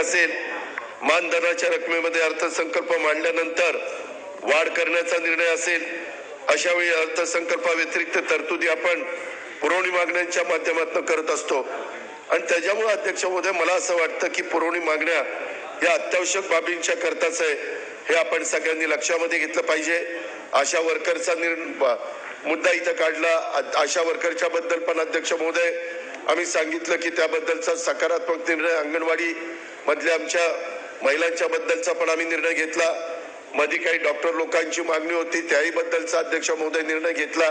असेल, मानधनाच्या रकमेमध्ये अर्थसंकल्प मांडल्यानंतर वाढ करण्याचा निर्णय असेल, अशा वेळी अर्थसंकल्पाव्यतिरिक्त तरतुदी आपण पुरवणी मागण्यांच्या माध्यमातून करत असतो. आणि त्याच्यामुळे अध्यक्ष महोदय मला असं वाटतं की पुरवणी मागण्या या अत्यावश्यक बाबींच्या करताच आहे, हे आपण सगळ्यांनी लक्षामध्ये घेतलं पाहिजे. आशा वर्करचा मुद्दा इथं काढला. आशा वर्करच्या बद्दल पण अध्यक्ष महोदय आम्ही सांगितलं की त्याबद्दलचा सकारात्मक निर्णय, अंगणवाडी मधल्या आमच्या महिलांच्या बद्दलचा पण आम्ही निर्णय घेतला. मध्ये काही डॉक्टर लोकांची मागणी होती त्याही बद्दलचा अध्यक्ष महोदय निर्णय घेतला.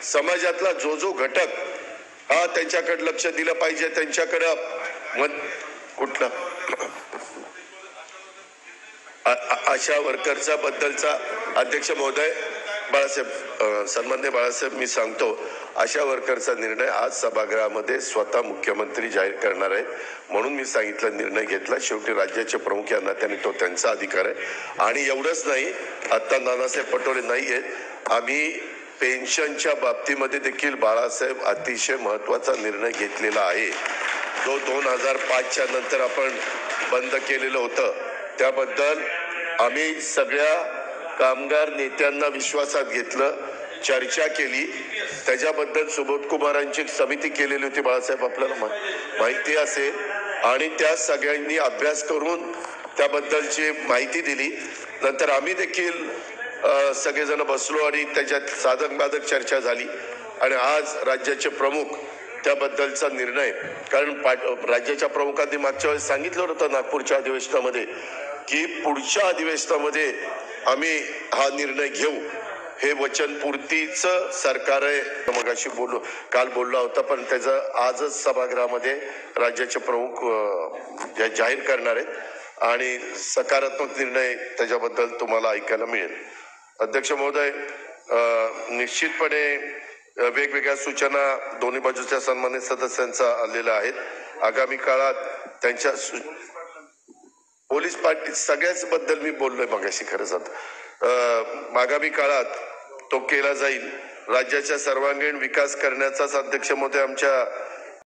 समाजातला जो घटक हा त्यांच्याकडे लक्ष दिलं पाहिजे, त्यांच्याकडं कुठला आशा वर्करचा बद्दलचा अध्यक्ष महोदय बाळासाहेब, सन्माननीय बाळासाहेब, मी सांगतो आशा वर्करचा निर्णय आज सभागृहामध्ये स्वतः मुख्यमंत्री जाहीर करणार आहे म्हणून मी सांगितलं, निर्णय घेतला. शेवटी राज्याचे प्रमुख या नात्याने तो त्यांचा अधिकार आहे. आणि एवढंच नाही, आता नानासाहेब पटोले नाही आहेत, आम्ही पेन्शनच्या बाबतीमध्ये देखील बाळासाहेब अतिशय महत्वाचा निर्णय घेतलेला आहे, जो 2005च्या नंतर आपण बंद केलेलं होतं. त्याबद्दल आम्ही सगळ्या कामगार नेत्यांना विश्वासात घेतलं, चर्चा केली, त्याच्याबद्दल सुबोध कुमारांची समिती केलेली होती, बाळासाहेब आपल्याला माहिती असेल, आणि त्या सगळ्यांनी अभ्यास करून त्याबद्दलची माहिती दिली. नंतर आम्ही देखील सगळेजण बसलो आणि त्याच्यात साधक बाधक चर्चा झाली आणि आज राज्याचे प्रमुख त्याबद्दलचा निर्णय, कारण राज्याच्या प्रमुखांनी मागच्या वेळेस सांगितलं होतं नागपूरच्या अधिवेशनामध्ये की पुढच्या अधिवेशनामध्ये आम्ही हा निर्णय घेऊ, हे वचनपूर्तीच सरकार आहे. मगाशी काल बोलला होता, पण त्याचं आजच सभागृहामध्ये राज्याचे प्रमुख जाहीर करणार आहेत आणि सकारात्मक निर्णय त्याच्याबद्दल तुम्हाला ऐकायला मिळेल. अध्यक्ष महोदय, निश्चितपणे वेगवेगळ्या सूचना दोन्ही बाजूच्या सन्मानित सदस्यांचा आलेल्या आहेत. आगामी काळात त्यांच्या पोलीस पार्टी सगळ्याच बद्दल मी बोललोय मगाशी, खरंच आगामी काळात तो केला जाईल. राज्याच्या सर्वांगीण विकास करण्याचाच अध्यक्ष महोदय आमच्या